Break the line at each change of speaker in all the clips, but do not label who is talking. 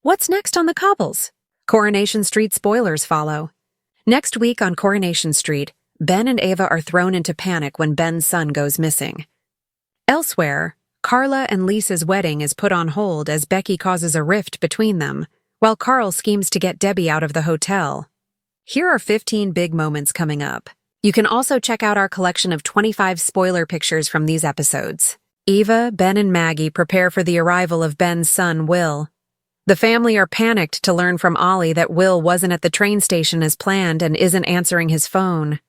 What's next on the cobbles? Coronation Street spoilers follow. Next week on Coronation Street, Ben and Ava are thrown into panic when Ben's son goes missing. Elsewhere, Carla and Lisa's wedding is put on hold as Becky causes a rift between them, while Carl schemes to get Debbie out of the hotel. Here are 15 big moments coming up. You can also check out our collection of 25 spoiler pictures from these episodes. Eva, Ben, and Maggie prepare for the arrival of Ben's son, Will. The family are panicked to learn from Ollie that Will wasn't at the train station as planned and isn't answering his phone.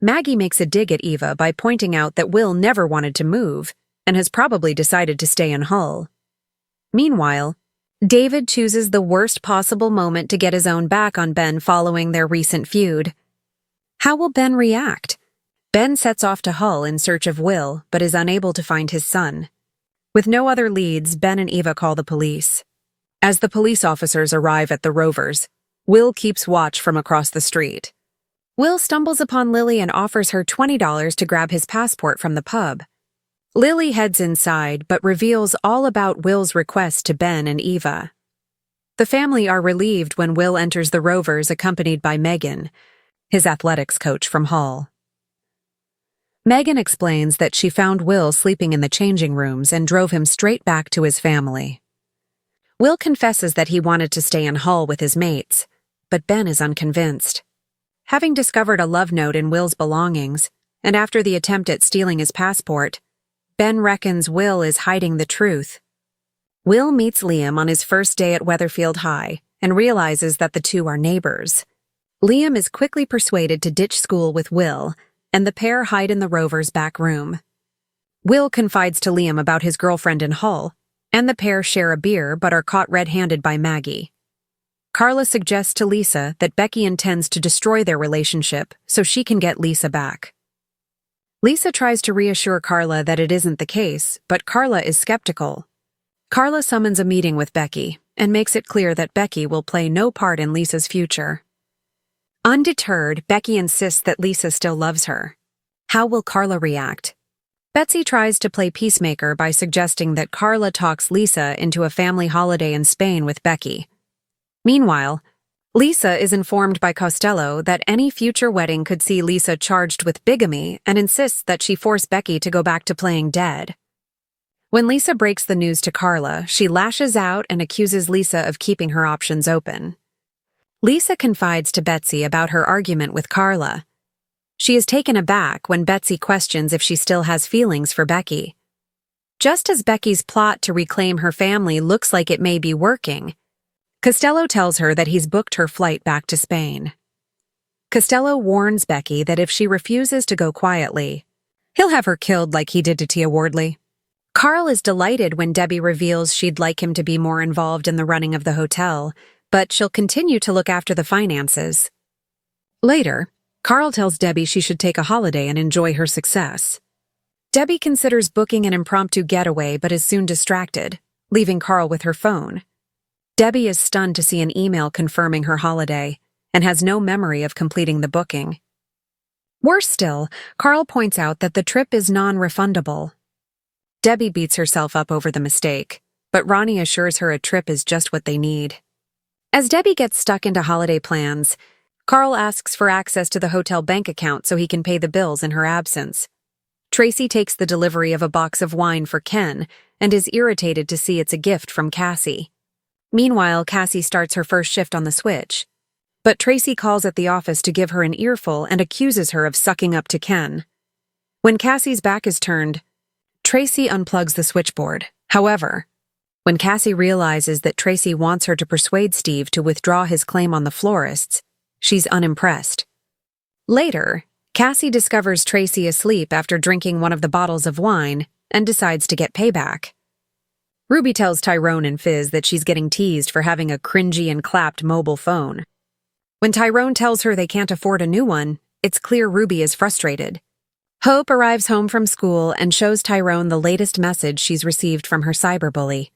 Maggie makes a dig at Eva by pointing out that Will never wanted to move and has probably decided to stay in Hull. Meanwhile, David chooses the worst possible moment to get his own back on Ben following their recent feud. How will Ben react? Ben sets off to Hull in search of Will, but is unable to find his son. With no other leads, Ben and Eva call the police. As the police officers arrive at the Rovers, Will keeps watch from across the street. Will stumbles upon Lily and offers her $20 to grab his passport from the pub. Lily heads inside but reveals all about Will's request to Ben and Eva. The family are relieved when Will enters the Rovers accompanied by Megan, his athletics coach from Hull. Megan explains that she found Will sleeping in the changing rooms and drove him straight back to his family. Will confesses that he wanted to stay in Hull with his mates, but Ben is unconvinced. Having discovered a love note in Will's belongings, and after the attempt at stealing his passport, Ben reckons Will is hiding the truth. Will meets Liam on his first day at Weatherfield High and realizes that the two are neighbors. Liam is quickly persuaded to ditch school with Will, and the pair hide in the Rovers' back room. Will confides to Liam about his girlfriend in Hull, and the pair share a beer but are caught red-handed by Maggie. Carla suggests to Lisa that Becky intends to destroy their relationship so she can get Lisa back. Lisa tries to reassure Carla that it isn't the case, but Carla is skeptical. Carla summons a meeting with Becky and makes it clear that Becky will play no part in Lisa's future. Undeterred, Becky insists that Lisa still loves her. How will Carla react? Betsy tries to play peacemaker by suggesting that Carla talks Lisa into a family holiday in Spain with Becky. Meanwhile, Lisa is informed by Costello that any future wedding could see Lisa charged with bigamy and insists that she force Becky to go back to playing dead. When Lisa breaks the news to Carla, she lashes out and accuses Lisa of keeping her options open. Lisa confides to Betsy about her argument with Carla. She is taken aback when Betsy questions if she still has feelings for Becky. Just as Becky's plot to reclaim her family looks like it may be working, Costello tells her that he's booked her flight back to Spain. Costello warns Becky that if she refuses to go quietly, he'll have her killed like he did to Tia Wardley. Carl is delighted when Debbie reveals she'd like him to be more involved in the running of the hotel, but she'll continue to look after the finances. Later, Carl tells Debbie she should take a holiday and enjoy her success. Debbie considers booking an impromptu getaway but is soon distracted, leaving Carl with her phone. Debbie is stunned to see an email confirming her holiday and has no memory of completing the booking. Worse still, Carl points out that the trip is non-refundable. Debbie beats herself up over the mistake, but Ronnie assures her a trip is just what they need. As Debbie gets stuck into holiday plans, Carl asks for access to the hotel bank account so he can pay the bills in her absence. Tracy takes the delivery of a box of wine for Ken and is irritated to see it's a gift from Cassie. Meanwhile, Cassie starts her first shift on the switch. But Tracy calls at the office to give her an earful and accuses her of sucking up to Ken. When Cassie's back is turned, Tracy unplugs the switchboard. However, when Cassie realizes that Tracy wants her to persuade Steve to withdraw his claim on the florists, she's unimpressed. Later, Cassie discovers Tracy asleep after drinking one of the bottles of wine and decides to get payback. Ruby tells Tyrone and Fizz that she's getting teased for having a cringy and clapped mobile phone. When Tyrone tells her they can't afford a new one, it's clear Ruby is frustrated. Hope arrives home from school and shows Tyrone the latest message she's received from her cyberbully.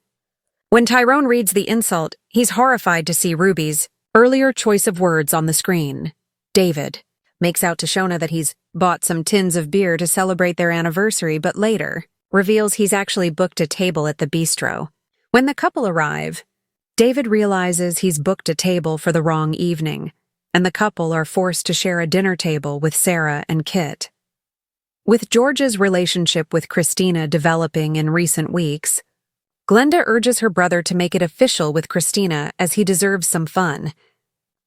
When Tyrone reads the insult, he's horrified to see Ruby's earlier choice of words on the screen. David makes out to Shona that he's bought some tins of beer to celebrate their anniversary, but later reveals he's actually booked a table at the bistro. When the couple arrive, David realizes he's booked a table for the wrong evening, and the couple are forced to share a dinner table with Sarah and Kit. With George's relationship with Christina developing in recent weeks, Glenda urges her brother to make it official with Christina as he deserves some fun.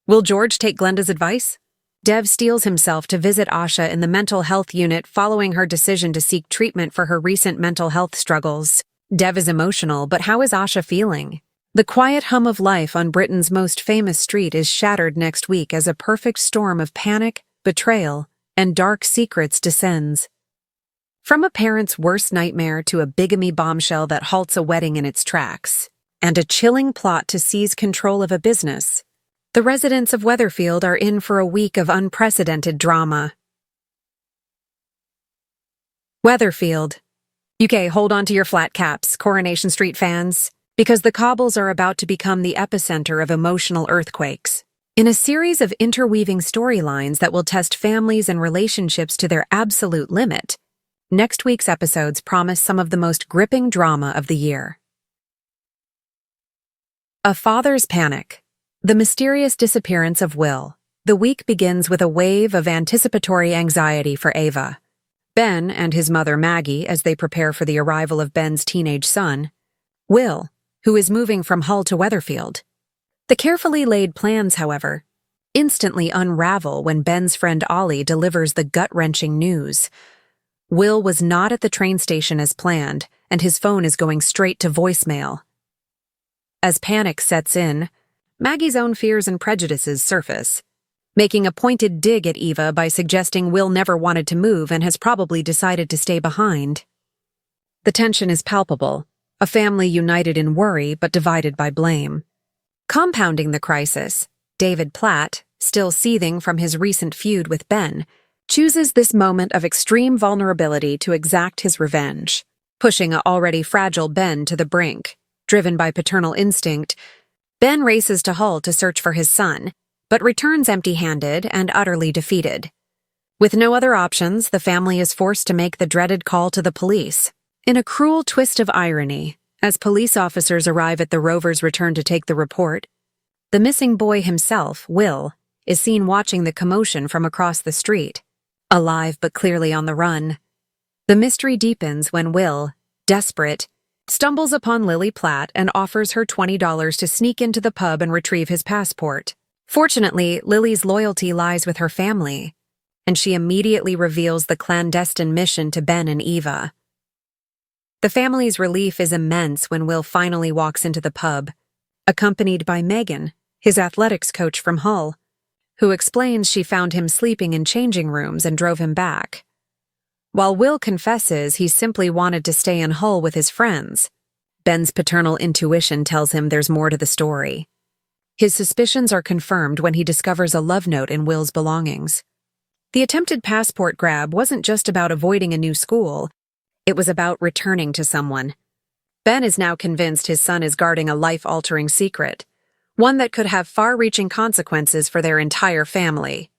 Will George take Glenda's advice? Dev steels himself to visit Asha in the mental health unit following her decision to seek treatment for her recent mental health struggles. Dev is emotional, but how is Asha feeling? The quiet hum of life on Britain's most famous street is shattered next week as a perfect storm of panic, betrayal, and dark secrets descends. From a parent's worst nightmare to a bigamy bombshell that halts a wedding in its tracks, and a chilling plot to seize control of a business, the residents of Weatherfield are in for a week of unprecedented drama. Weatherfield. UK, hold on to your flat caps, Coronation Street fans, because the cobbles are about to become the epicenter of emotional earthquakes. In a series of interweaving storylines that will test families and relationships to their absolute limit, next week's episodes promise some of the most gripping drama of the year. A father's panic. The mysterious disappearance of Will. The week begins with a wave of anticipatory anxiety for Ava, Ben and his mother Maggie as they prepare for the arrival of Ben's teenage son, Will, who is moving from Hull to Weatherfield. The carefully laid plans, however, instantly unravel when Ben's friend Ollie delivers the gut-wrenching news. Will was not at the train station as planned, and his phone is going straight to voicemail. As panic sets in, Maggie's own fears and prejudices surface, making a pointed dig at Eva by suggesting Will never wanted to move and has probably decided to stay behind. The tension is palpable, a family united in worry but divided by blame. Compounding the crisis, David Platt, still seething from his recent feud with Ben, chooses this moment of extreme vulnerability to exact his revenge, pushing an already fragile Ben to the brink. Driven by paternal instinct, Ben races to Hull to search for his son, but returns empty-handed and utterly defeated. With no other options, the family is forced to make the dreaded call to the police. In a cruel twist of irony, as police officers arrive at the Rover's return to take the report, the missing boy himself, Will, is seen watching the commotion from across the street, alive but clearly on the run. The mystery deepens when Will, desperate, stumbles upon Lily Platt and offers her $20 to sneak into the pub and retrieve his passport. Fortunately, Lily's loyalty lies with her family, and she immediately reveals the clandestine mission to Ben and Eva. The family's relief is immense when Will finally walks into the pub, accompanied by Megan, his athletics coach from Hull, who explains she found him sleeping in changing rooms and drove him back. While Will confesses he simply wanted to stay in Hull with his friends, Ben's paternal intuition tells him there's more to the story. His suspicions are confirmed when he discovers a love note in Will's belongings. The attempted passport grab wasn't just about avoiding a new school, it was about returning to someone. Ben is now convinced his son is guarding a life-altering secret, one that could have far-reaching consequences for their entire family.